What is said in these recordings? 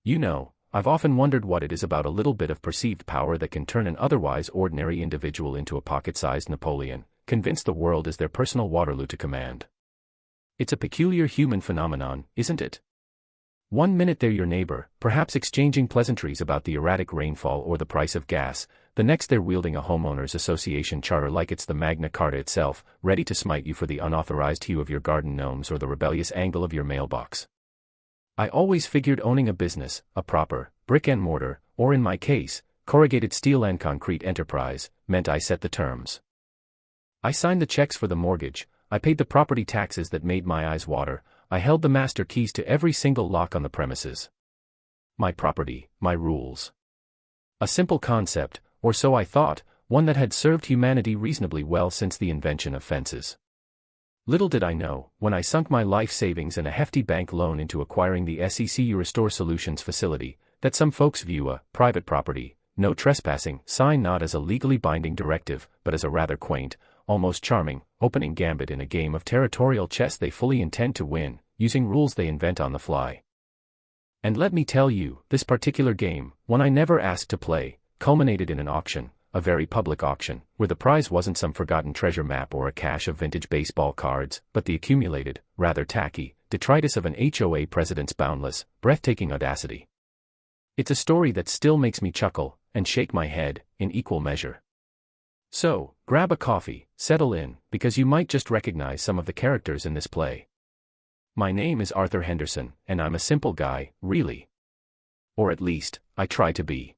You know, I've often wondered what it is about a little bit of perceived power that can turn an otherwise ordinary individual into a pocket-sized Napoleon, convince the world is their personal Waterloo to command. It's a peculiar human phenomenon, isn't it? One minute they're your neighbor, perhaps exchanging pleasantries about the erratic rainfall or the price of gas, the next they're wielding a homeowners association charter like it's the Magna Carta itself, ready to smite you for the unauthorized hue of your garden gnomes or the rebellious angle of your mailbox. I always figured owning a business, a proper, brick and mortar, or in my case, corrugated steel and concrete enterprise, meant I set the terms. I signed the checks for the mortgage, I paid the property taxes that made my eyes water, I held the master keys to every single lock on the premises. My property, my rules. A simple concept, or so I thought, one that had served humanity reasonably well since the invention of fences. Little did I know, when I sunk my life savings and a hefty bank loan into acquiring the SEC Restore Solutions facility, that some folks view a private property, no trespassing sign not as a legally binding directive, but as a rather quaint, almost charming, opening gambit in a game of territorial chess they fully intend to win, using rules they invent on the fly. And let me tell you, this particular game, one I never asked to play, culminated in an auction, a very public auction, where the prize wasn't some forgotten treasure map or a cache of vintage baseball cards, but the accumulated, rather tacky, detritus of an HOA president's boundless, breathtaking audacity. It's a story that still makes me chuckle, and shake my head, in equal measure. So, grab a coffee, settle in, because you might just recognize some of the characters in this play. My name is Arthur Henderson, and I'm a simple guy, really. Or at least, I try to be.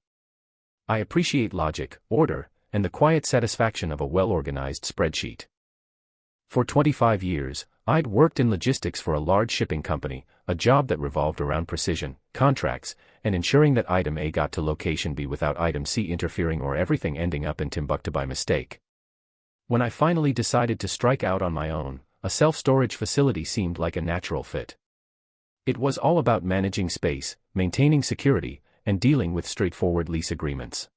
I appreciate logic, order, and the quiet satisfaction of a well-organized spreadsheet. For 25 years, I'd worked in logistics for a large shipping company, a job that revolved around precision, contracts, and ensuring that item A got to location B without item C interfering or everything ending up in Timbuktu by mistake. When I finally decided to strike out on my own, a self-storage facility seemed like a natural fit. It was all about managing space, maintaining security, and dealing with straightforward lease agreements.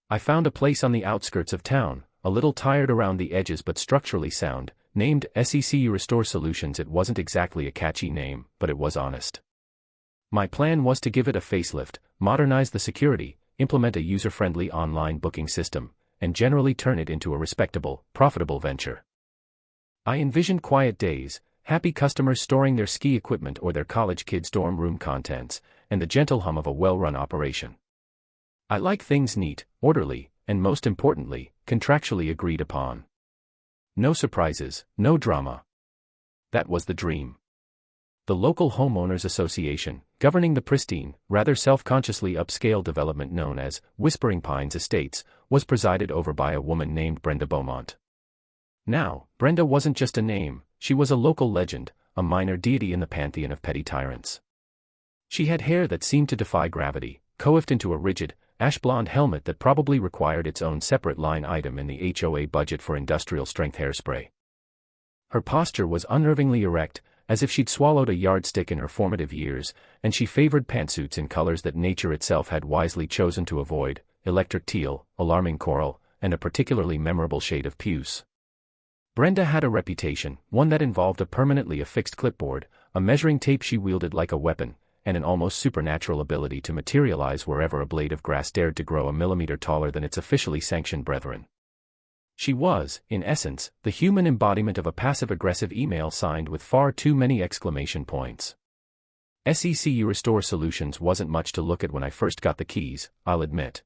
I found a place on the outskirts of town, a little tired around the edges but structurally sound, named SEC Restore Solutions. It wasn't exactly a catchy name, but it was honest. My plan was to give it a facelift, modernize the security, implement a user-friendly online booking system, and generally turn it into a respectable, profitable venture. I envisioned quiet days, happy customers storing their ski equipment or their college kids' dorm room contents, and the gentle hum of a well-run operation. I like things neat, orderly, and most importantly, contractually agreed upon. No surprises, no drama. That was the dream. The local homeowners association, governing the pristine, rather self-consciously upscale development known as Whispering Pines Estates, was presided over by a woman named Brenda Beaumont. Now, Brenda wasn't just a name, she was a local legend, a minor deity in the pantheon of petty tyrants. She had hair that seemed to defy gravity, coiffed into a rigid, ash-blonde helmet that probably required its own separate line item in the HOA budget for industrial-strength hairspray. Her posture was unnervingly erect, as if she'd swallowed a yardstick in her formative years, and she favored pantsuits in colors that nature itself had wisely chosen to avoid, electric teal, alarming coral, and a particularly memorable shade of puce. Brenda had a reputation, one that involved a permanently affixed clipboard, a measuring tape she wielded like a weapon, and an almost supernatural ability to materialize wherever a blade of grass dared to grow a millimeter taller than its officially sanctioned brethren. She was, in essence, the human embodiment of a passive-aggressive email signed with far too many exclamation points. SEC Restore Solutions wasn't much to look at when I first got the keys, I'll admit.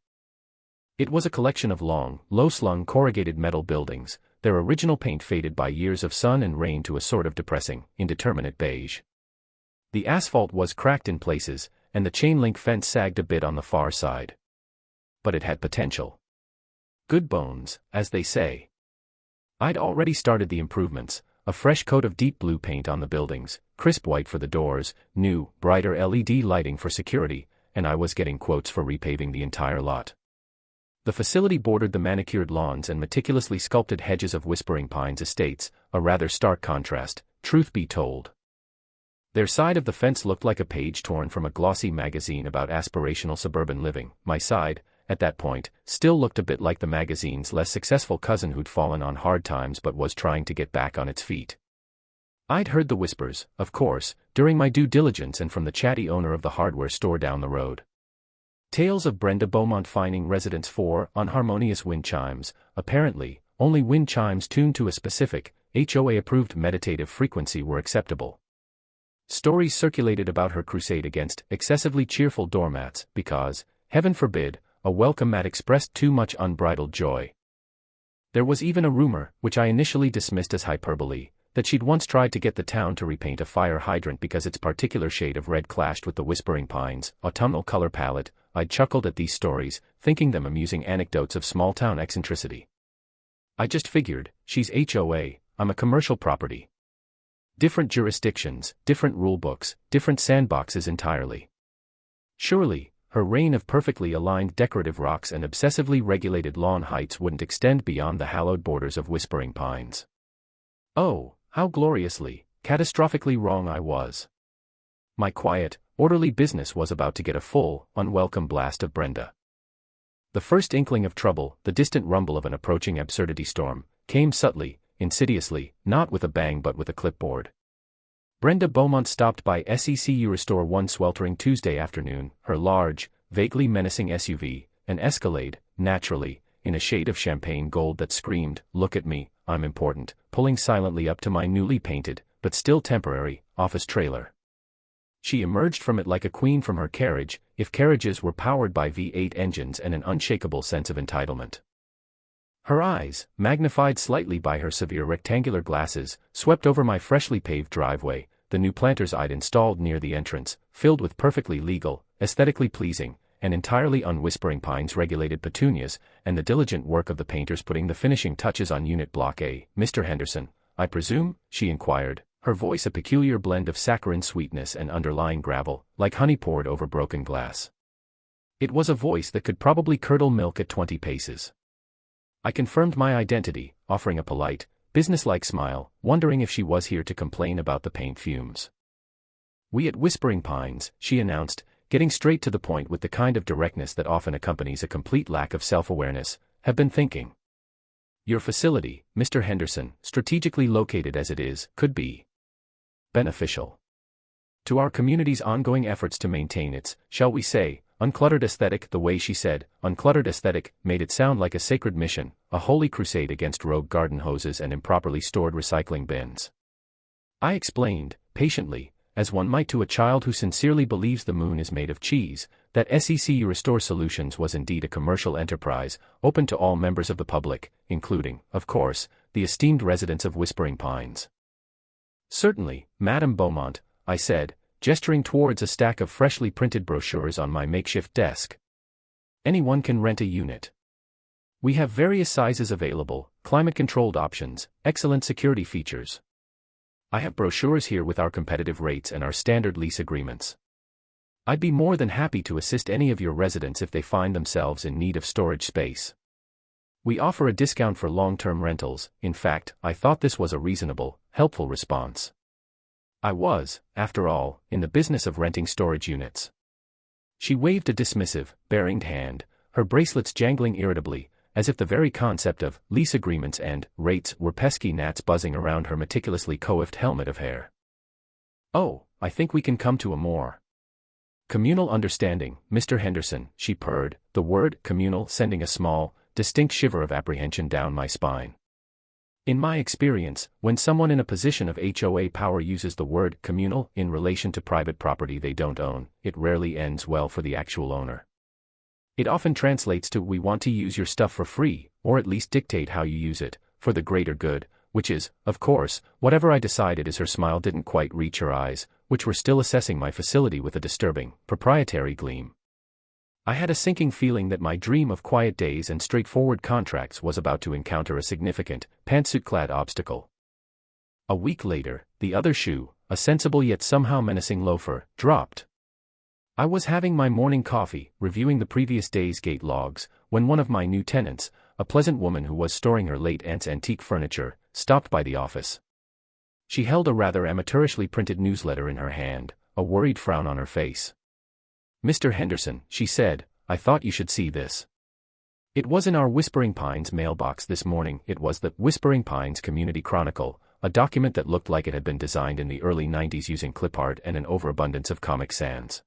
It was a collection of long, low-slung corrugated metal buildings, their original paint faded by years of sun and rain to a sort of depressing, indeterminate beige. The asphalt was cracked in places, and the chain-link fence sagged a bit on the far side. But it had potential. Good bones, as they say. I'd already started the improvements, a fresh coat of deep blue paint on the buildings, crisp white for the doors, new, brighter LED lighting for security, and I was getting quotes for repaving the entire lot. The facility bordered the manicured lawns and meticulously sculpted hedges of Whispering Pines Estates, a rather stark contrast, truth be told. Their side of the fence looked like a page torn from a glossy magazine about aspirational suburban living. My side, at that point, still looked a bit like the magazine's less successful cousin who'd fallen on hard times but was trying to get back on its feet. I'd heard the whispers, of course, during my due diligence and from the chatty owner of the hardware store down the road. Tales of Brenda Beaumont fining residents for unharmonious wind chimes, apparently, only wind chimes tuned to a specific, HOA-approved meditative frequency were acceptable. Stories circulated about her crusade against excessively cheerful doormats because, heaven forbid, a welcome mat expressed too much unbridled joy. There was even a rumor, which I initially dismissed as hyperbole, that she'd once tried to get the town to repaint a fire hydrant because its particular shade of red clashed with the Whispering Pines' autumnal color palette. I chuckled at these stories, thinking them amusing anecdotes of small-town eccentricity. I just figured, she's HOA, I'm a commercial property. Different jurisdictions, different rulebooks, different sandboxes entirely. Surely, her reign of perfectly aligned decorative rocks and obsessively regulated lawn heights wouldn't extend beyond the hallowed borders of Whispering Pines. Oh, how gloriously, catastrophically wrong I was. My quiet, orderly business was about to get a full, unwelcome blast of Brenda. The first inkling of trouble, the distant rumble of an approaching absurdity storm, came subtly, insidiously, not with a bang but with a clipboard. Brenda Beaumont stopped by SECU Store one sweltering Tuesday afternoon, her large, vaguely menacing SUV, an Escalade, naturally, in a shade of champagne gold that screamed, "Look at me, I'm important," pulling silently up to my newly painted, but still temporary, office trailer. She emerged from it like a queen from her carriage, if carriages were powered by V8 engines and an unshakable sense of entitlement. Her eyes, magnified slightly by her severe rectangular glasses, swept over my freshly paved driveway, the new planters I'd installed near the entrance, filled with perfectly legal, aesthetically pleasing, and entirely unwhispering Pines regulated petunias, and the diligent work of the painters putting the finishing touches on Unit Block A. "Mr. Henderson, I presume?" she inquired, her voice a peculiar blend of saccharine sweetness and underlying gravel, like honey poured over broken glass. It was a voice that could probably curdle milk at 20 paces. I confirmed my identity, offering a polite, businesslike smile, wondering if she was here to complain about the paint fumes. "We at Whispering Pines," she announced, getting straight to the point with the kind of directness that often accompanies a complete lack of self-awareness, "have been thinking. Your facility, Mr. Henderson, strategically located as it is, could be beneficial to our community's ongoing efforts to maintain its, shall we say, uncluttered aesthetic." The way she said, uncluttered aesthetic, made it sound like a sacred mission, a holy crusade against rogue garden hoses and improperly stored recycling bins. I explained, patiently, as one might to a child who sincerely believes the moon is made of cheese, that SECU Restore Solutions was indeed a commercial enterprise, open to all members of the public, including, of course, the esteemed residents of Whispering Pines. "Certainly, Madame Beaumont," I said, gesturing towards a stack of freshly printed brochures on my makeshift desk. "Anyone can rent a unit. We have various sizes available, climate-controlled options, excellent security features. I have brochures here with our competitive rates and our standard lease agreements. I'd be more than happy to assist any of your residents if they find themselves in need of storage space. We offer a discount for long-term rentals." In fact, I thought this was a reasonable, helpful response. I was, after all, in the business of renting storage units. She waved a dismissive, bare-ringed hand, her bracelets jangling irritably, as if the very concept of lease agreements and rates were pesky gnats buzzing around her meticulously coiffed helmet of hair. "Oh, I think we can come to a more communal understanding, Mr. Henderson," she purred, the word communal sending a small, distinct shiver of apprehension down my spine. In my experience, when someone in a position of HOA power uses the word communal in relation to private property they don't own, it rarely ends well for the actual owner. It often translates to "we want to use your stuff for free, or at least dictate how you use it, for the greater good," which is, of course, whatever I decided as her smile didn't quite reach her eyes, which were still assessing my facility with a disturbing, proprietary gleam. I had a sinking feeling that my dream of quiet days and straightforward contracts was about to encounter a significant, pantsuit-clad obstacle. A week later, the other shoe, a sensible yet somehow menacing loafer, dropped. I was having my morning coffee, reviewing the previous day's gate logs, when one of my new tenants, a pleasant woman who was storing her late aunt's antique furniture, stopped by the office. She held a rather amateurishly printed newsletter in her hand, a worried frown on her face. "Mr. Henderson," she said, "I thought you should see this. It was in our Whispering Pines mailbox this morning." It was the Whispering Pines Community Chronicle, a document that looked like it had been designed in the early 90s using clip art and an overabundance of Comic Sans.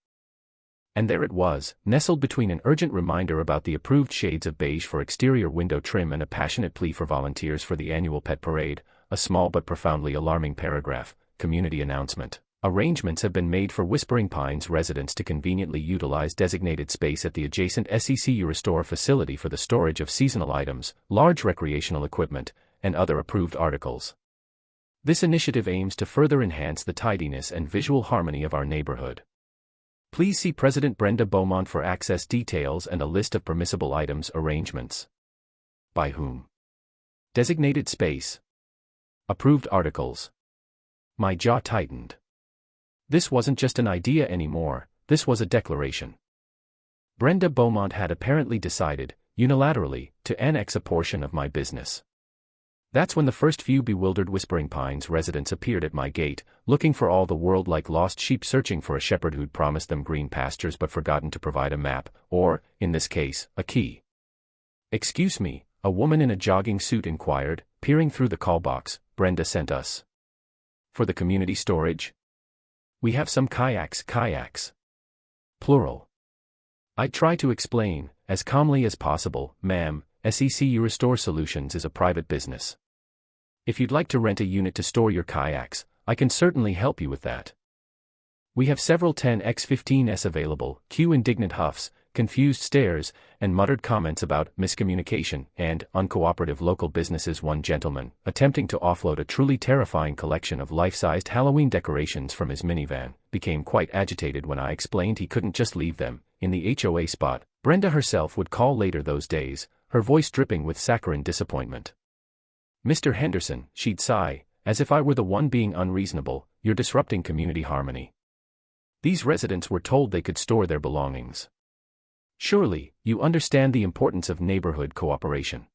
And there it was, nestled between an urgent reminder about the approved shades of beige for exterior window trim and a passionate plea for volunteers for the annual pet parade, a small but profoundly alarming paragraph, community announcement. Arrangements have been made for Whispering Pines residents to conveniently utilize designated space at the adjacent SECU Restore facility for the storage of seasonal items, large recreational equipment, and other approved articles. This initiative aims to further enhance the tidiness and visual harmony of our neighborhood. Please see President Brenda Beaumont for access details and a list of permissible items arrangements. By whom? Designated space. Approved articles. My jaw tightened. This wasn't just an idea anymore, this was a declaration. Brenda Beaumont had apparently decided, unilaterally, to annex a portion of my business. That's when the first few bewildered Whispering Pines residents appeared at my gate, looking for all the world like lost sheep searching for a shepherd who'd promised them green pastures but forgotten to provide a map, or, in this case, a key. "Excuse me," a woman in a jogging suit inquired, peering through the call box. "Brenda sent us. For the community storage? We have some kayaks. Plural." I try to explain, as calmly as possible, "Ma'am, SECU Restore Solutions is a private business. If you'd like to rent a unit to store your kayaks, I can certainly help you with that. We have several 10x15s available." Cue indignant huffs, confused stares, and muttered comments about miscommunication and uncooperative local businesses. One gentleman, attempting to offload a truly terrifying collection of life-sized Halloween decorations from his minivan, became quite agitated when I explained he couldn't just leave them in the HOA spot. Brenda herself would call later those days, her voice dripping with saccharine disappointment. "Mr. Henderson," she'd sigh, as if I were the one being unreasonable, "you're disrupting community harmony. These residents were told they could store their belongings. Surely, you understand the importance of neighborhood cooperation."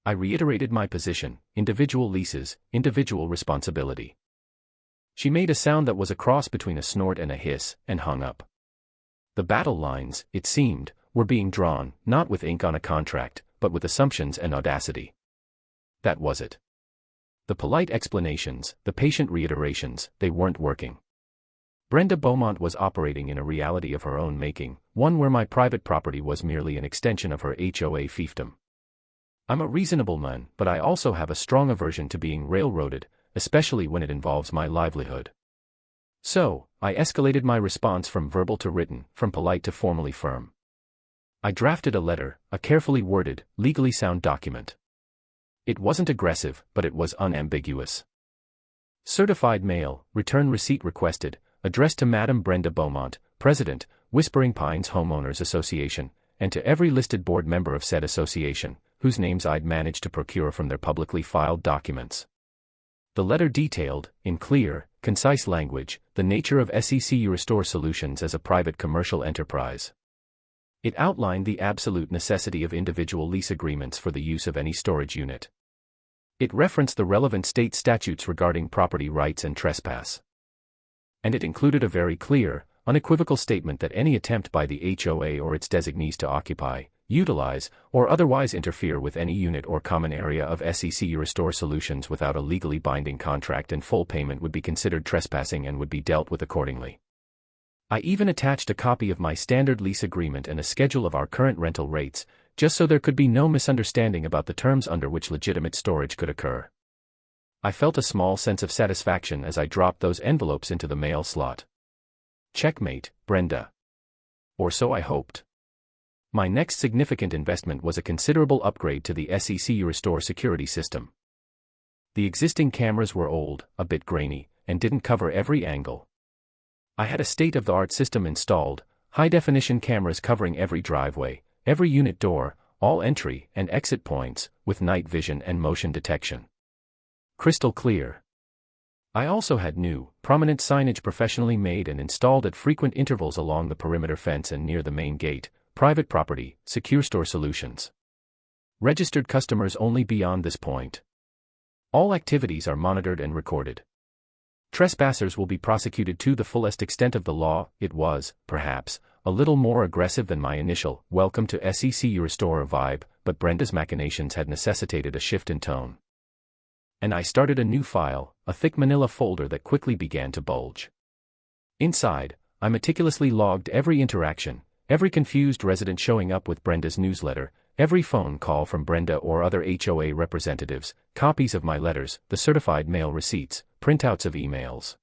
I reiterated my position: individual leases, individual responsibility. She made a sound that was a cross between a snort and a hiss, and hung up. The battle lines, it seemed, were being drawn, not with ink on a contract, but with assumptions and audacity. That was it. The polite explanations, the patient reiterations, they weren't working. Brenda Beaumont was operating in a reality of her own making, one where my private property was merely an extension of her HOA fiefdom. I'm a reasonable man, but I also have a strong aversion to being railroaded, especially when it involves my livelihood. So, I escalated my response from verbal to written, from polite to formally firm. I drafted a letter, a carefully worded, legally sound document. It wasn't aggressive, but it was unambiguous. Certified mail, return receipt requested, addressed to Madam Brenda Beaumont, President, Whispering Pines Homeowners Association, and to every listed board member of said association, whose names I'd managed to procure from their publicly filed documents. The letter detailed, in clear, concise language, the nature of SECU Restore Solutions as a private commercial enterprise. It outlined the absolute necessity of individual lease agreements for the use of any storage unit. It referenced the relevant state statutes regarding property rights and trespass. And it included a very clear, unequivocal statement that any attempt by the HOA or its designees to occupy, utilize, or otherwise interfere with any unit or common area of SECU Restore Solutions without a legally binding contract and full payment would be considered trespassing and would be dealt with accordingly. I even attached a copy of my standard lease agreement and a schedule of our current rental rates, just so there could be no misunderstanding about the terms under which legitimate storage could occur. I felt a small sense of satisfaction as I dropped those envelopes into the mail slot. Checkmate, Brenda. Or so I hoped. My next significant investment was a considerable upgrade to the SECU Restore security system. The existing cameras were old, a bit grainy, and didn't cover every angle. I had a state-of-the-art system installed, high-definition cameras covering every driveway, every unit door, all entry and exit points, with night vision and motion detection. Crystal clear. I also had new, prominent signage professionally made and installed at frequent intervals along the perimeter fence and near the main gate: private property, Secure Store Solutions. Registered customers only beyond this point. All activities are monitored and recorded. Trespassers will be prosecuted to the fullest extent of the law. It was, perhaps, a little more aggressive than my initial "welcome to SECU Restore" vibe, but Brenda's machinations had necessitated a shift in tone. And I started a new file, a thick manila folder that quickly began to bulge. Inside, I meticulously logged every interaction, every confused resident showing up with Brenda's newsletter, every phone call from Brenda or other HOA representatives, copies of my letters, the certified mail receipts, printouts of emails.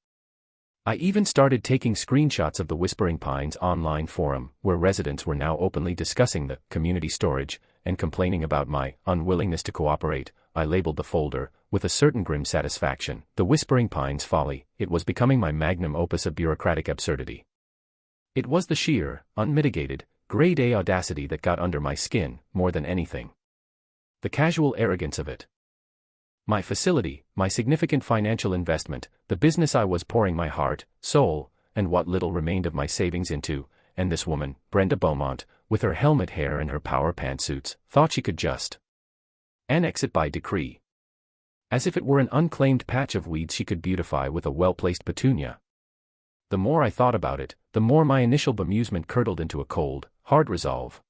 I even started taking screenshots of the Whispering Pines online forum, where residents were now openly discussing the community storage and complaining about my unwillingness to cooperate. I labeled the folder, with a certain grim satisfaction, The Whispering Pines Folly. It was becoming my magnum opus of bureaucratic absurdity. It was the sheer, unmitigated, grade A audacity that got under my skin, more than anything. The casual arrogance of it. My facility, my significant financial investment, the business I was pouring my heart, soul, and what little remained of my savings into, and this woman, Brenda Beaumont, with her helmet hair and her power pantsuits, thought she could just annex it by decree. As if it were an unclaimed patch of weeds she could beautify with a well-placed petunia. The more I thought about it, the more my initial bemusement curdled into a cold, hard resolve.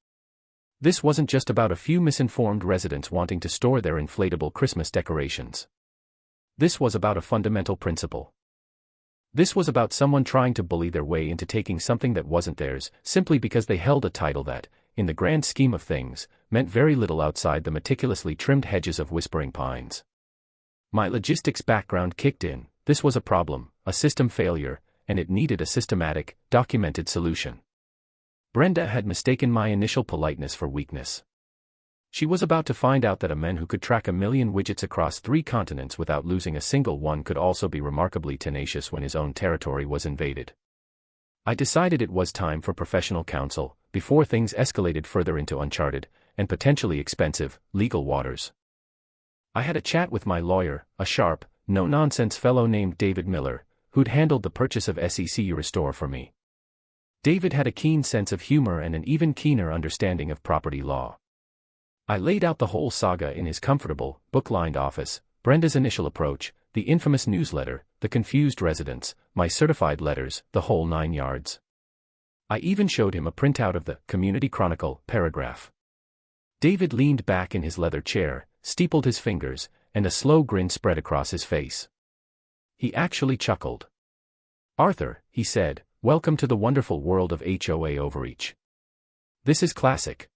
This wasn't just about a few misinformed residents wanting to store their inflatable Christmas decorations. This was about a fundamental principle. This was about someone trying to bully their way into taking something that wasn't theirs, simply because they held a title that, in the grand scheme of things, meant very little outside the meticulously trimmed hedges of Whispering Pines. My logistics background kicked in. This was a problem, a system failure, and it needed a systematic, documented solution. Brenda had mistaken my initial politeness for weakness. She was about to find out that a man who could track 1 million widgets across 3 continents without losing a single one could also be remarkably tenacious when his own territory was invaded. I decided it was time for professional counsel, before things escalated further into uncharted, and potentially expensive, legal waters. I had a chat with my lawyer, a sharp, no-nonsense fellow named David Miller, who'd handled the purchase of SEC Restore for me. David had a keen sense of humor and an even keener understanding of property law. I laid out the whole saga in his comfortable, book-lined office, Brenda's initial approach, the infamous newsletter, the confused residents, my certified letters, the whole 9 yards. I even showed him a printout of the Community Chronicle paragraph. David leaned back in his leather chair, steepled his fingers, and a slow grin spread across his face. He actually chuckled. "Arthur," he said, "welcome to the wonderful world of HOA overreach. This is classic.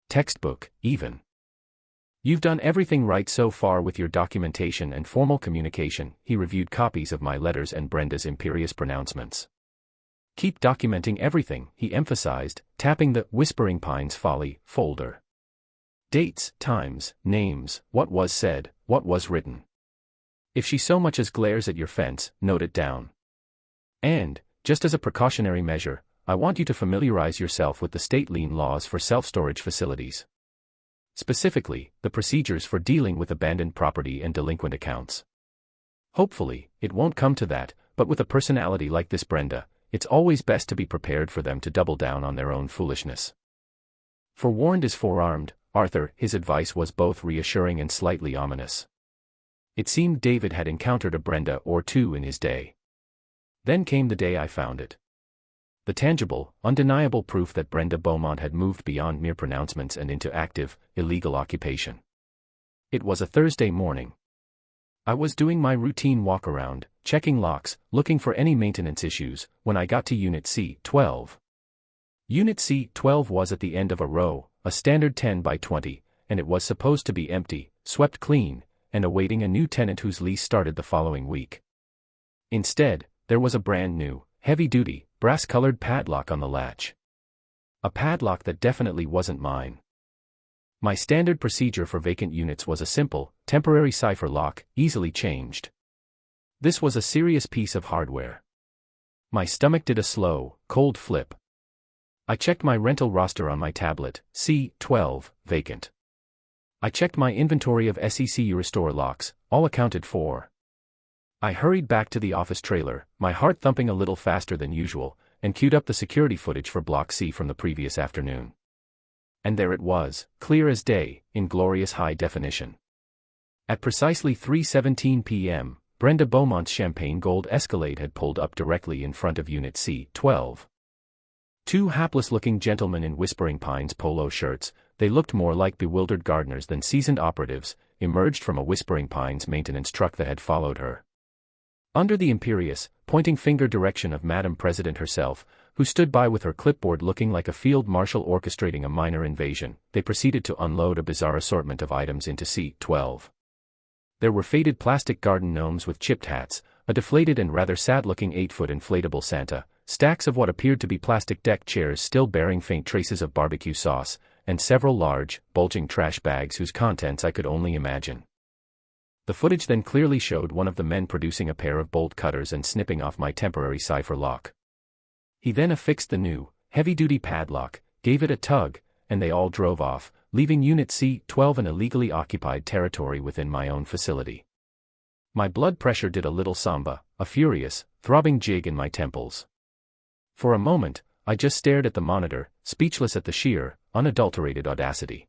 Textbook, even. You've done everything right so far with your documentation and formal communication." He reviewed copies of my letters and Brenda's imperious pronouncements. "Keep documenting everything," he emphasized, tapping the Whispering Pines Folly folder. "Dates, times, names, what was said, what was written. If she so much as glares at your fence, note it down. And, just as a precautionary measure, I want you to familiarize yourself with the state lien laws for self-storage facilities. Specifically, the procedures for dealing with abandoned property and delinquent accounts. Hopefully, it won't come to that, but with a personality like this Brenda, it's always best to be prepared for them to double down on their own foolishness. Forewarned is forearmed, Arthur." His advice was both reassuring and slightly ominous. It seemed David had encountered a Brenda or two in his day. Then came the day I found it. The tangible, undeniable proof that Brenda Beaumont had moved beyond mere pronouncements and into active, illegal occupation. It was a Thursday morning. I was doing my routine walk-around, checking locks, looking for any maintenance issues, when I got to Unit C-12. Unit C-12 was at the end of a row, a standard 10 by 20, and it was supposed to be empty, swept clean, and awaiting a new tenant whose lease started the following week. Instead, there was a brand new, heavy-duty, brass-colored padlock on the latch. A padlock that definitely wasn't mine. My standard procedure for vacant units was a simple, temporary cipher lock, easily changed. This was a serious piece of hardware. My stomach did a slow, cold flip. I checked my rental roster on my tablet, C-12, vacant. I checked my inventory of SEC Restore locks, all accounted for. I hurried back to the office trailer, my heart thumping a little faster than usual, and queued up the security footage for Block C from the previous afternoon. And there it was, clear as day, in glorious high definition. At precisely 3:17 p.m., Brenda Beaumont's champagne gold Escalade had pulled up directly in front of Unit C-12. 2 hapless-looking gentlemen in Whispering Pines polo shirts, they looked more like bewildered gardeners than seasoned operatives, emerged from a Whispering Pines maintenance truck that had followed her. Under the imperious, pointing finger direction of Madam President herself, who stood by with her clipboard looking like a field marshal orchestrating a minor invasion, they proceeded to unload a bizarre assortment of items into C-12. There were faded plastic garden gnomes with chipped hats, a deflated and rather sad-looking 8-foot inflatable Santa, stacks of what appeared to be plastic deck chairs still bearing faint traces of barbecue sauce, and several large, bulging trash bags whose contents I could only imagine. The footage then clearly showed one of the men producing a pair of bolt cutters and snipping off my temporary cipher lock. He then affixed the new, heavy-duty padlock, gave it a tug, and they all drove off, leaving Unit C-12 an illegally occupied territory within my own facility. My blood pressure did a little samba, a furious, throbbing jig in my temples. For a moment, I just stared at the monitor, speechless at the sheer, unadulterated audacity.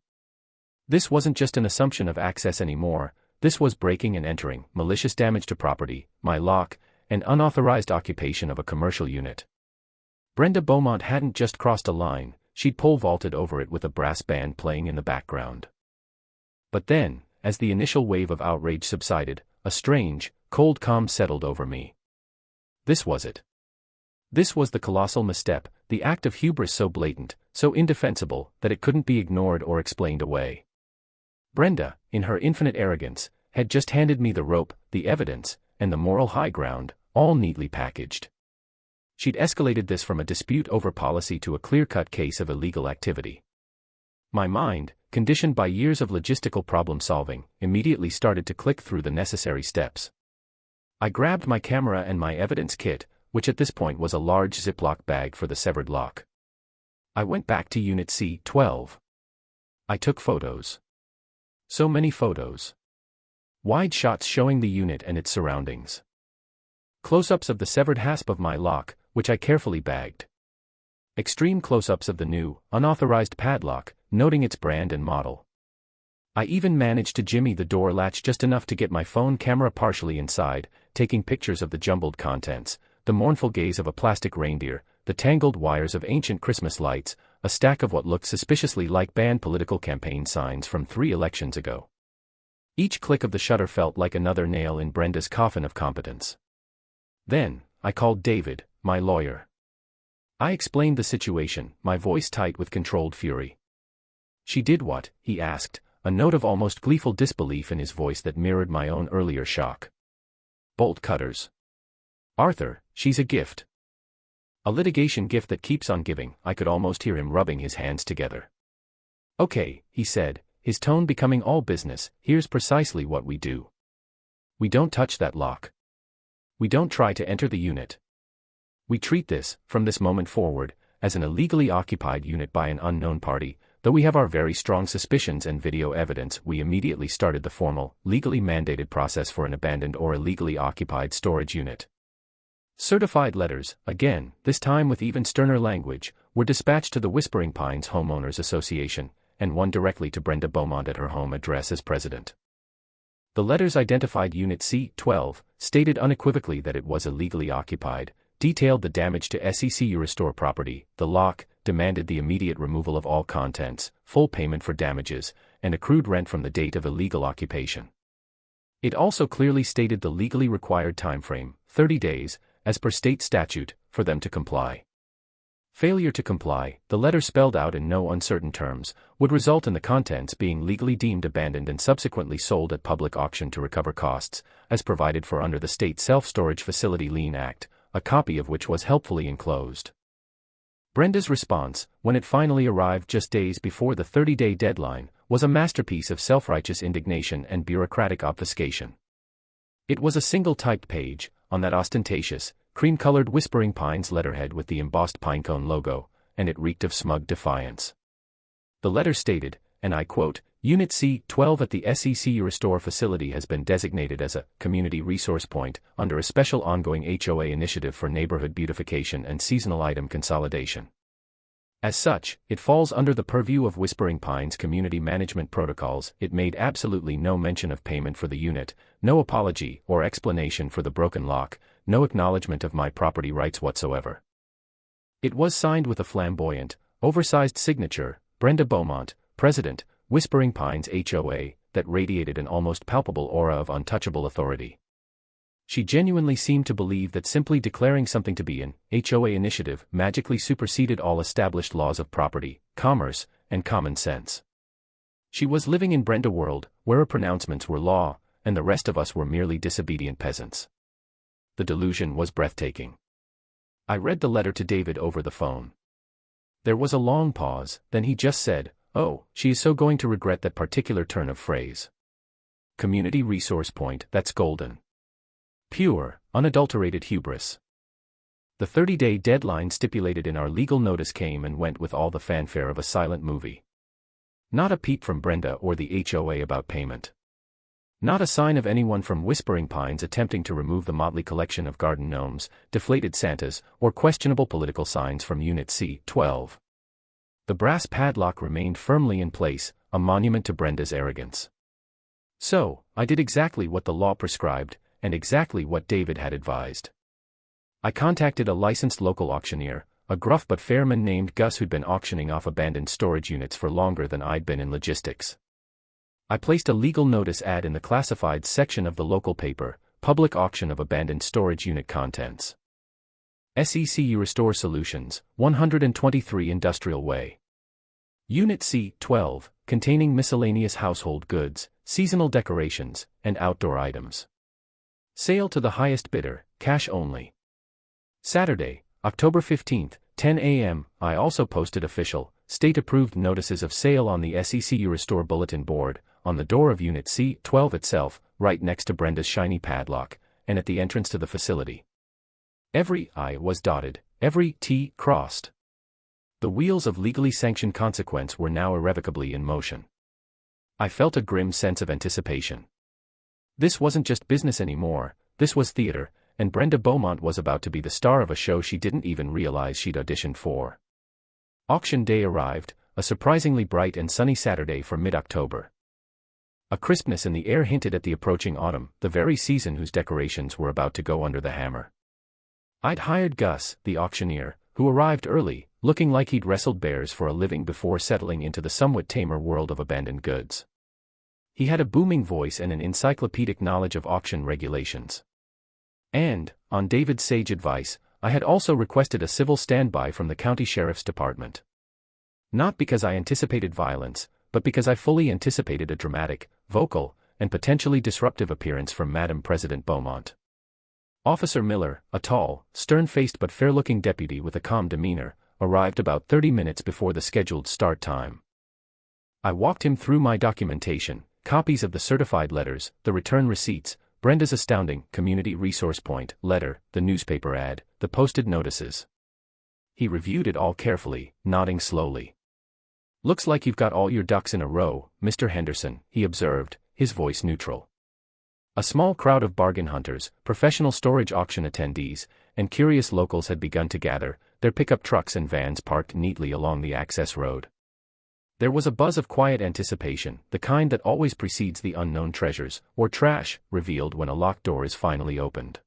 This wasn't just an assumption of access anymore, this was breaking and entering, malicious damage to property, my lock, and unauthorized occupation of a commercial unit. Brenda Beaumont hadn't just crossed a line, she'd pole vaulted over it with a brass band playing in the background. But then, as the initial wave of outrage subsided, a strange, cold calm settled over me. This was it. This was the colossal misstep, the act of hubris so blatant, so indefensible, that it couldn't be ignored or explained away. Brenda, in her infinite arrogance, had just handed me the rope, the evidence, and the moral high ground, all neatly packaged. She'd escalated this from a dispute over policy to a clear-cut case of illegal activity. My mind, conditioned by years of logistical problem-solving, immediately started to click through the necessary steps. I grabbed my camera and my evidence kit, which at this point was a large Ziploc bag for the severed lock. I went back to Unit C-12. I took photos. So many photos. Wide shots showing the unit and its surroundings. Close-ups of the severed hasp of my lock, which I carefully bagged. Extreme close-ups of the new, unauthorized padlock, noting its brand and model. I even managed to jimmy the door latch just enough to get my phone camera partially inside, taking pictures of the jumbled contents, the mournful gaze of a plastic reindeer, the tangled wires of ancient Christmas lights, a stack of what looked suspiciously like banned political campaign signs from 3 elections ago. Each click of the shutter felt like another nail in Brenda's coffin of competence. Then, I called David, my lawyer. I explained the situation, my voice tight with controlled fury. "She did what?" he asked, a note of almost gleeful disbelief in his voice that mirrored my own earlier shock. "Bolt cutters. Arthur, she's a gift. A litigation gift that keeps on giving." I could almost hear him rubbing his hands together. "Okay," he said, his tone becoming all business, "here's precisely what we do. We don't touch that lock. We don't try to enter the unit. We treat this, from this moment forward, as an illegally occupied unit by an unknown party. Though we have our very strong suspicions and video evidence, we immediately started the formal, legally mandated process for an abandoned or illegally occupied storage unit. Certified letters, again, this time with even sterner language, were dispatched to the Whispering Pines Homeowners Association, and one directly to Brenda Beaumont at her home address as president. The letters identified Unit C-12, stated unequivocally that it was illegally occupied, detailed the damage to SECU Restore property, the lock, demanded the immediate removal of all contents, full payment for damages, and accrued rent from the date of illegal occupation. It also clearly stated the legally required timeframe, 30 days, as per state statute, for them to comply. Failure to comply, the letter spelled out in no uncertain terms, would result in the contents being legally deemed abandoned and subsequently sold at public auction to recover costs, as provided for under the State Self-Storage Facility Lien Act, a copy of which was helpfully enclosed. Brenda's response, when it finally arrived just days before the 30-day deadline, was a masterpiece of self-righteous indignation and bureaucratic obfuscation. It was a single-typed page, on that ostentatious, cream-colored Whispering Pines letterhead with the embossed pinecone logo, and it reeked of smug defiance. The letter stated, and I quote, "Unit C-12 at the SECU Restore facility has been designated as a community resource point under a special ongoing HOA initiative for neighborhood beautification and seasonal item consolidation. As such, it falls under the purview of Whispering Pines community management protocols." It made absolutely no mention of payment for the unit, no apology or explanation for the broken lock, no acknowledgement of my property rights whatsoever. It was signed with a flamboyant, oversized signature, Brenda Beaumont, President, Whispering Pines HOA, that radiated an almost palpable aura of untouchable authority. She genuinely seemed to believe that simply declaring something to be an HOA initiative magically superseded all established laws of property, commerce, and common sense. She was living in Brenda world, where her pronouncements were law, and the rest of us were merely disobedient peasants. The delusion was breathtaking. I read the letter to David over the phone. There was a long pause, then he just said, "Oh, she is so going to regret that particular turn of phrase. Community resource point, that's golden. Pure, unadulterated hubris." The 30-day deadline stipulated in our legal notice came and went with all the fanfare of a silent movie. Not a peep from Brenda or the HOA about payment. Not a sign of anyone from Whispering Pines attempting to remove the motley collection of garden gnomes, deflated Santas, or questionable political signs from Unit C-12. The brass padlock remained firmly in place, a monument to Brenda's arrogance. So, I did exactly what the law prescribed, and exactly what David had advised. I contacted a licensed local auctioneer, a gruff but fair man named Gus who'd been auctioning off abandoned storage units for longer than I'd been in logistics. I placed a legal notice ad in the classifieds section of the local paper, Public Auction of Abandoned Storage Unit Contents. SECU Restore Solutions, 123 Industrial Way. Unit C-12, containing miscellaneous household goods, seasonal decorations, and outdoor items. Sale to the highest bidder, cash only. Saturday, October 15th, 10 a.m., I also posted official, state-approved notices of sale on the SECU Restore bulletin board, on the door of Unit C-12 itself, right next to Brenda's shiny padlock, and at the entrance to the facility. Every I was dotted, every T crossed. The wheels of legally sanctioned consequence were now irrevocably in motion. I felt a grim sense of anticipation. This wasn't just business anymore, this was theater, and Brenda Beaumont was about to be the star of a show she didn't even realize she'd auditioned for. Auction day arrived, a surprisingly bright and sunny Saturday for mid-October. A crispness in the air hinted at the approaching autumn, the very season whose decorations were about to go under the hammer. I'd hired Gus, the auctioneer, who arrived early, looking like he'd wrestled bears for a living before settling into the somewhat tamer world of abandoned goods. He had a booming voice and an encyclopedic knowledge of auction regulations. And, on David's sage advice, I had also requested a civil standby from the county sheriff's department. Not because I anticipated violence, but because I fully anticipated a dramatic, vocal, and potentially disruptive appearance from Madam President Beaumont. Officer Miller, a tall, stern-faced but fair-looking deputy with a calm demeanor, arrived about 30 minutes before the scheduled start time. I walked him through my documentation, copies of the certified letters, the return receipts, Brenda's astounding community resource point letter, the newspaper ad, the posted notices. He reviewed it all carefully, nodding slowly. "Looks like you've got all your ducks in a row, Mr. Henderson," he observed, his voice neutral. A small crowd of bargain hunters, professional storage auction attendees, and curious locals had begun to gather, their pickup trucks and vans parked neatly along the access road. There was a buzz of quiet anticipation, the kind that always precedes the unknown treasures, or trash, revealed when a locked door is finally opened.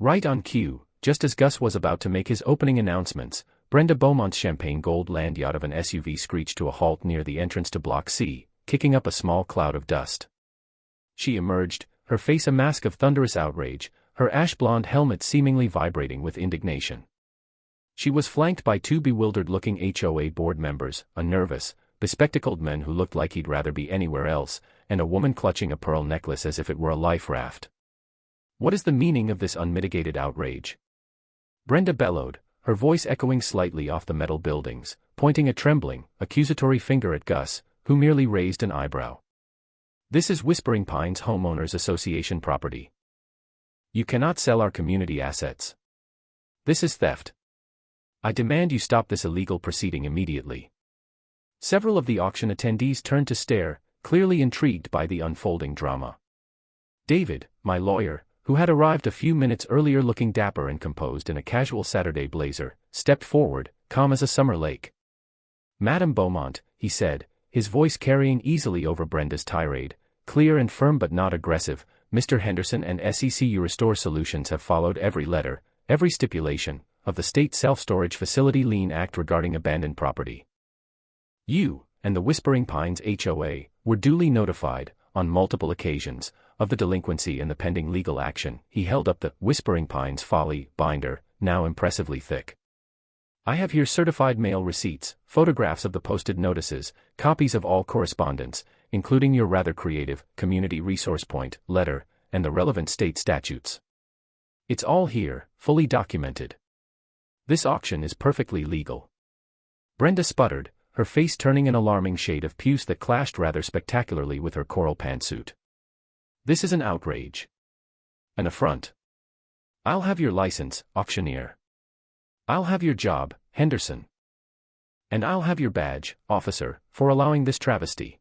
Right on cue, just as Gus was about to make his opening announcements, Brenda Beaumont's champagne gold land yacht of an SUV screeched to a halt near the entrance to Block C, kicking up a small cloud of dust. She emerged, her face a mask of thunderous outrage, her ash-blonde helmet seemingly vibrating with indignation. She was flanked by two bewildered-looking HOA board members, a nervous, bespectacled man who looked like he'd rather be anywhere else, and a woman clutching a pearl necklace as if it were a life raft. "What is the meaning of this unmitigated outrage?" Brenda bellowed, her voice echoing slightly off the metal buildings, pointing a trembling, accusatory finger at Gus, who merely raised an eyebrow. "This is Whispering Pines Homeowners Association property. You cannot sell our community assets. This is theft. I demand you stop this illegal proceeding immediately." Several of the auction attendees turned to stare, clearly intrigued by the unfolding drama. David, my lawyer, who had arrived a few minutes earlier looking dapper and composed in a casual Saturday blazer, stepped forward, calm as a summer lake. "Madam Beaumont," he said, his voice carrying easily over Brenda's tirade, clear and firm but not aggressive, "Mr. Henderson and SECU Restore Solutions have followed every letter, every stipulation, of the State Self-Storage Facility Lien Act regarding abandoned property. You, and the Whispering Pines HOA were duly notified, on multiple occasions, of the delinquency and the pending legal action. He held up the Whispering Pines Folly binder, now impressively thick. I have here certified mail receipts, photographs of the posted notices, copies of all correspondence, including your rather creative Community Resource Point letter, and the relevant state statutes. It's all here, fully documented. This auction is perfectly legal. Brenda sputtered, her face turning an alarming shade of puce that clashed rather spectacularly with her coral pantsuit. This is an outrage. An affront. I'll have your license, auctioneer. I'll have your job, Henderson. And I'll have your badge, officer, for allowing this travesty.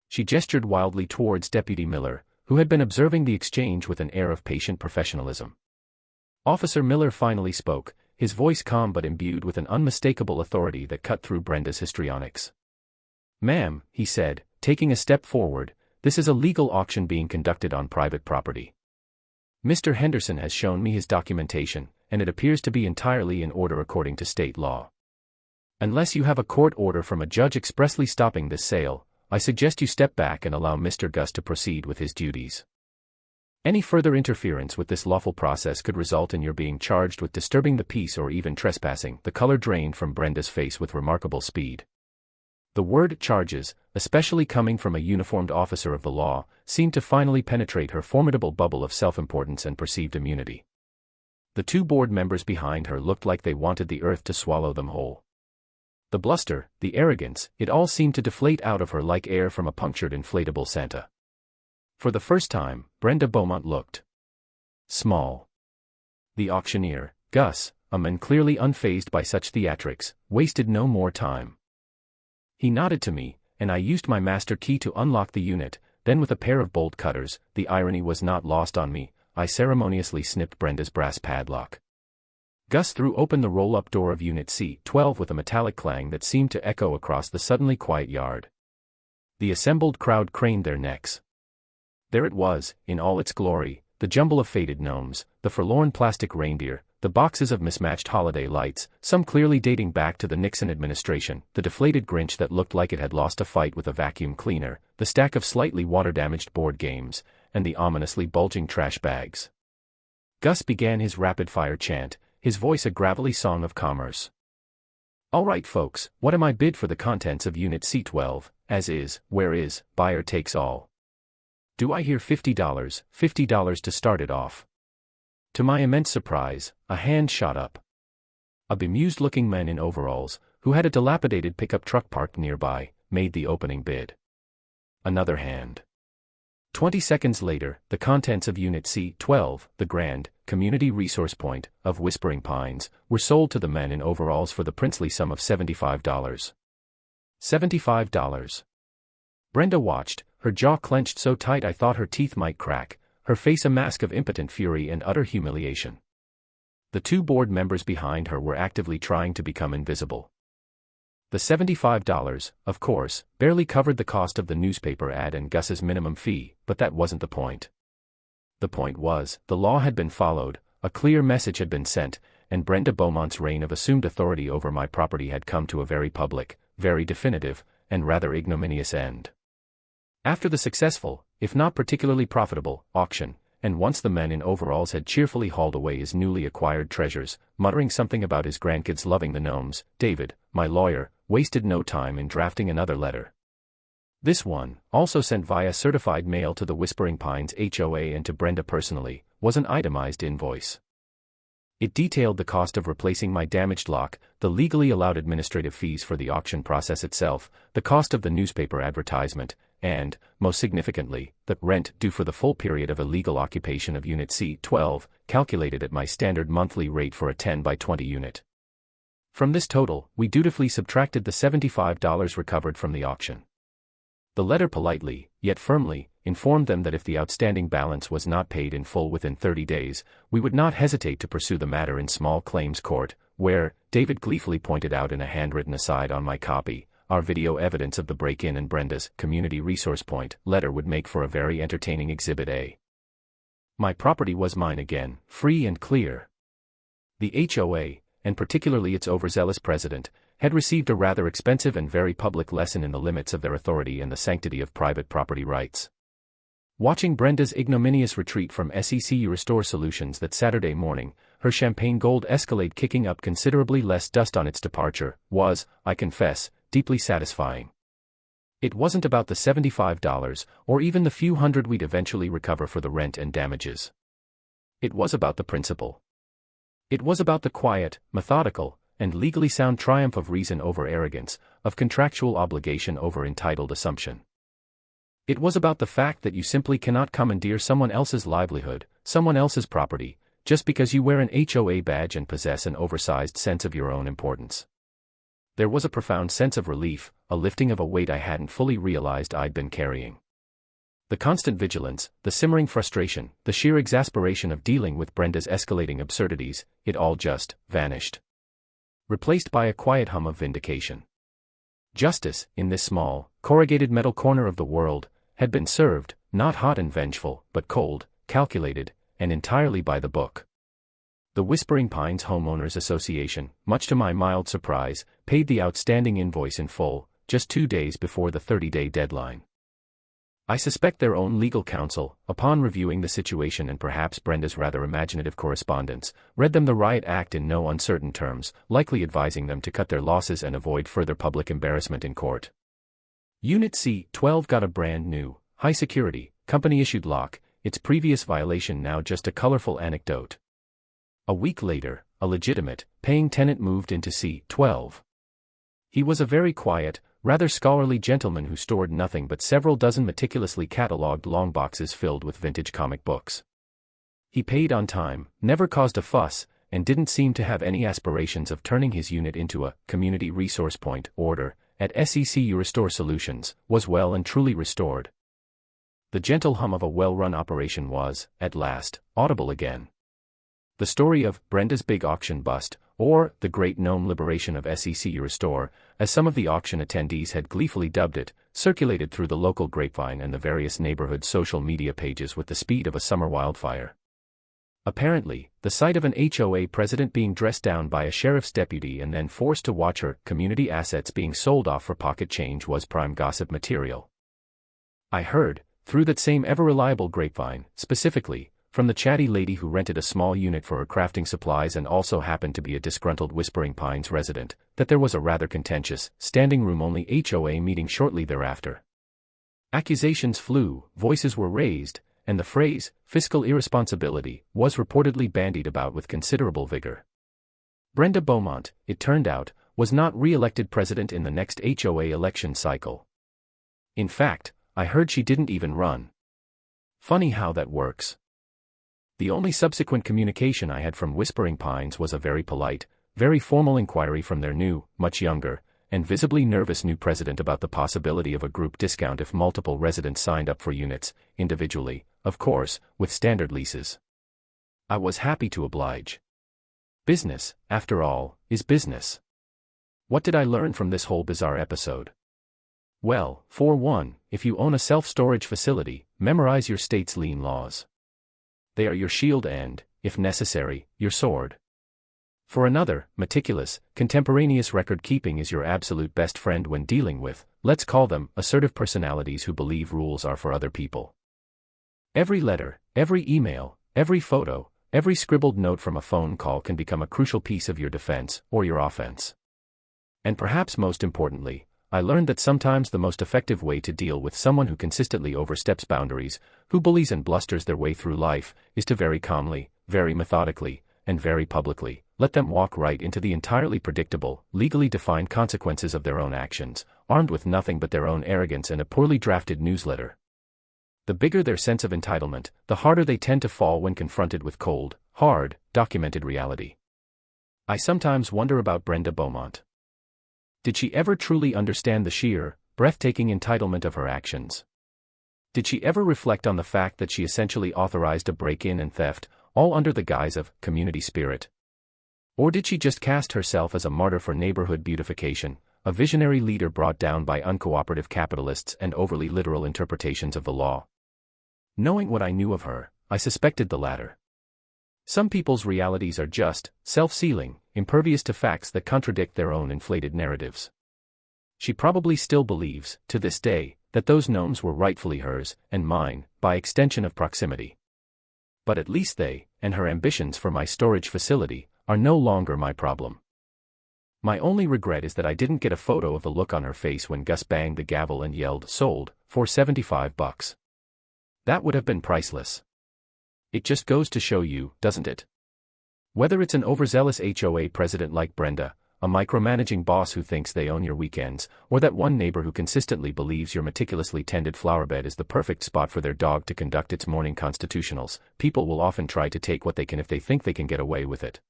She gestured wildly towards Deputy Miller, who had been observing the exchange with an air of patient professionalism. Officer Miller finally spoke, his voice calm but imbued with an unmistakable authority that cut through Brenda's histrionics. Ma'am, he said, taking a step forward, this is a legal auction being conducted on private property. Mr. Henderson has shown me his documentation, and it appears to be entirely in order according to state law. Unless you have a court order from a judge expressly stopping this sale, I suggest you step back and allow Mr. Gus to proceed with his duties. Any further interference with this lawful process could result in your being charged with disturbing the peace or even trespassing. The color drained from Brenda's face with remarkable speed. The word charges, especially coming from a uniformed officer of the law, seemed to finally penetrate her formidable bubble of self-importance and perceived immunity. The two board members behind her looked like they wanted the earth to swallow them whole. The bluster, the arrogance, it all seemed to deflate out of her like air from a punctured inflatable Santa. For the first time, Brenda Beaumont looked small. The auctioneer, Gus, a man clearly unfazed by such theatrics, wasted no more time. He nodded to me, and I used my master key to unlock the unit, then with a pair of bolt cutters, the irony was not lost on me, I ceremoniously snipped Brenda's brass padlock. Gus threw open the roll-up door of Unit C-12 with a metallic clang that seemed to echo across the suddenly quiet yard. The assembled crowd craned their necks. There it was, in all its glory, the jumble of faded gnomes, the forlorn plastic reindeer, the boxes of mismatched holiday lights, some clearly dating back to the Nixon administration, the deflated Grinch that looked like it had lost a fight with a vacuum cleaner, the stack of slightly water-damaged board games, and the ominously bulging trash bags. Gus began his rapid-fire chant, his voice a gravelly song of commerce. All right folks, what am I bid for the contents of Unit C-12, as is, where is, buyer takes all. Do I hear $50 to start it off? To my immense surprise, a hand shot up. A bemused-looking man in overalls, who had a dilapidated pickup truck parked nearby, made the opening bid. Another hand. 20 seconds later, the contents of Unit C-12, the grand, Community Resource Point, of Whispering Pines, were sold to the men in overalls for the princely sum of $75. $75. Brenda watched, her jaw clenched so tight I thought her teeth might crack, her face a mask of impotent fury and utter humiliation. The two board members behind her were actively trying to become invisible. The $75, of course, barely covered the cost of the newspaper ad and Gus's minimum fee, but that wasn't the point. The point was, the law had been followed, a clear message had been sent, and Brenda Beaumont's reign of assumed authority over my property had come to a very public, very definitive, and rather ignominious end. After the successful, if not particularly profitable, auction, and once the man in overalls had cheerfully hauled away his newly acquired treasures, muttering something about his grandkids loving the gnomes, David, my lawyer, wasted no time in drafting another letter. This one, also sent via certified mail to the Whispering Pines HOA and to Brenda personally, was an itemized invoice. It detailed the cost of replacing my damaged lock, the legally allowed administrative fees for the auction process itself, the cost of the newspaper advertisement, and, most significantly, the rent due for the full period of illegal occupation of Unit C-12, calculated at my standard monthly rate for a 10 by 20 unit. From this total, we dutifully subtracted the $75 recovered from the auction. The letter politely, yet firmly, informed them that if the outstanding balance was not paid in full within 30 days, we would not hesitate to pursue the matter in small claims court, where, David gleefully pointed out in a handwritten aside on my copy, our video evidence of the break-in and Brenda's Community Resource Point letter would make for a very entertaining Exhibit A. My property was mine again, free and clear. The HOA, and particularly its overzealous president, had received a rather expensive and very public lesson in the limits of their authority and the sanctity of private property rights. Watching Brenda's ignominious retreat from SEC Restore Solutions that Saturday morning, her champagne gold Escalade kicking up considerably less dust on its departure, was, I confess, deeply satisfying. It wasn't about the $75 or even the few hundred we'd eventually recover for the rent and damages. It was about the principle. It was about the quiet, methodical, and legally sound triumph of reason over arrogance, of contractual obligation over entitled assumption. It was about the fact that you simply cannot commandeer someone else's livelihood, someone else's property, just because you wear an HOA badge and possess an oversized sense of your own importance. There was a profound sense of relief, a lifting of a weight I hadn't fully realized I'd been carrying. The constant vigilance, the simmering frustration, the sheer exasperation of dealing with Brenda's escalating absurdities, it all just vanished. Replaced by a quiet hum of vindication. Justice, in this small, corrugated metal corner of the world, had been served, not hot and vengeful, but cold, calculated, and entirely by the book. The Whispering Pines Homeowners Association, much to my mild surprise, paid the outstanding invoice in full, just 2 days before the 30-day deadline. I suspect their own legal counsel, upon reviewing the situation and perhaps Brenda's rather imaginative correspondence, read them the Riot Act in no uncertain terms, likely advising them to cut their losses and avoid further public embarrassment in court. Unit C-12 got a brand new, high-security, company-issued lock, its previous violation now just a colorful anecdote. A week later, a legitimate, paying tenant moved into C-12. He was a very quiet, rather scholarly gentleman who stored nothing but several dozen meticulously catalogued long boxes filled with vintage comic books. He paid on time, never caused a fuss, and didn't seem to have any aspirations of turning his unit into a community resource point order at SEC Restore Solutions, was well and truly restored. The gentle hum of a well-run operation was, at last, audible again. The story of Brenda's Big Auction Bust, or the Great Gnome Liberation of SEC Restore, as some of the auction attendees had gleefully dubbed it, circulated through the local grapevine and the various neighborhood social media pages with the speed of a summer wildfire. Apparently, the sight of an HOA president being dressed down by a sheriff's deputy and then forced to watch her community assets being sold off for pocket change was prime gossip material. I heard, through that same ever-reliable grapevine, specifically, from the chatty lady who rented a small unit for her crafting supplies and also happened to be a disgruntled Whispering Pines resident, that there was a rather contentious, standing-room-only HOA meeting shortly thereafter. Accusations flew, voices were raised, and the phrase, fiscal irresponsibility, was reportedly bandied about with considerable vigor. Brenda Beaumont, it turned out, was not re-elected president in the next HOA election cycle. In fact, I heard she didn't even run. Funny how that works. The only subsequent communication I had from Whispering Pines was a very polite, very formal inquiry from their new, much younger, and visibly nervous new president about the possibility of a group discount if multiple residents signed up for units, individually, of course, with standard leases. I was happy to oblige. Business, after all, is business. What did I learn from this whole bizarre episode? Well, for one, if you own a self-storage facility, memorize your state's lien laws. They are your shield and, if necessary, your sword. For another, meticulous, contemporaneous record-keeping is your absolute best friend when dealing with, let's call them, assertive personalities who believe rules are for other people. Every letter, every email, every photo, every scribbled note from a phone call can become a crucial piece of your defense, or your offense. And perhaps most importantly, I learned that sometimes the most effective way to deal with someone who consistently oversteps boundaries, who bullies and blusters their way through life, is to very calmly, very methodically, and very publicly, let them walk right into the entirely predictable, legally defined consequences of their own actions, armed with nothing but their own arrogance and a poorly drafted newsletter. The bigger their sense of entitlement, the harder they tend to fall when confronted with cold, hard, documented reality. I sometimes wonder about Brenda Beaumont. Did she ever truly understand the sheer, breathtaking entitlement of her actions? Did she ever reflect on the fact that she essentially authorized a break-in and theft, all under the guise of community spirit? Or did she just cast herself as a martyr for neighborhood beautification, a visionary leader brought down by uncooperative capitalists and overly literal interpretations of the law? Knowing what I knew of her, I suspected the latter. Some people's realities are just self-sealing, impervious to facts that contradict their own inflated narratives. She probably still believes, to this day, that those gnomes were rightfully hers, and mine, by extension of proximity. But at least they, and her ambitions for my storage facility, are no longer my problem. My only regret is that I didn't get a photo of the look on her face when Gus banged the gavel and yelled, "Sold, for $75. That would have been priceless. It just goes to show you, doesn't it? Whether it's an overzealous HOA president like Brenda, a micromanaging boss who thinks they own your weekends, or that one neighbor who consistently believes your meticulously tended flowerbed is the perfect spot for their dog to conduct its morning constitutionals, people will often try to take what they can if they think they can get away with it.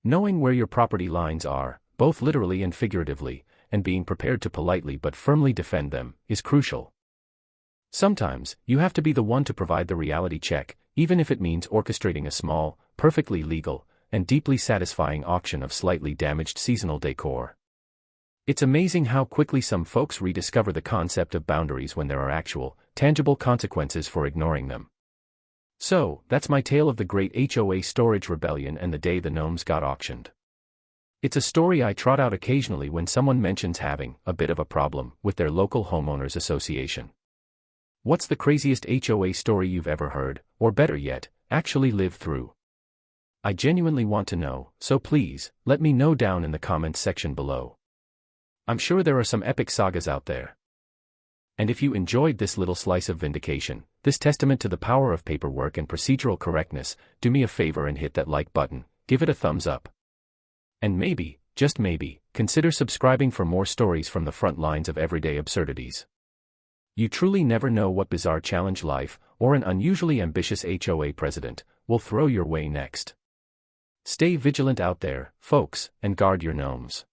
Knowing where your property lines are, both literally and figuratively, and being prepared to politely but firmly defend them, is crucial. Sometimes, you have to be the one to provide the reality check, even if it means orchestrating a small, perfectly legal, and deeply satisfying auction of slightly damaged seasonal decor. It's amazing how quickly some folks rediscover the concept of boundaries when there are actual, tangible consequences for ignoring them. So, that's my tale of the great HOA storage rebellion and the day the gnomes got auctioned. It's a story I trot out occasionally when someone mentions having a bit of a problem with their local homeowners association. What's the craziest HOA story you've ever heard, or better yet, actually lived through? I genuinely want to know, so please, let me know down in the comments section below. I'm sure there are some epic sagas out there. And if you enjoyed this little slice of vindication, this testament to the power of paperwork and procedural correctness, do me a favor and hit that like button, give it a thumbs up. And maybe, just maybe, consider subscribing for more stories from the front lines of everyday absurdities. You truly never know what bizarre challenge life, or an unusually ambitious HOA president, will throw your way next. Stay vigilant out there, folks, and guard your gnomes.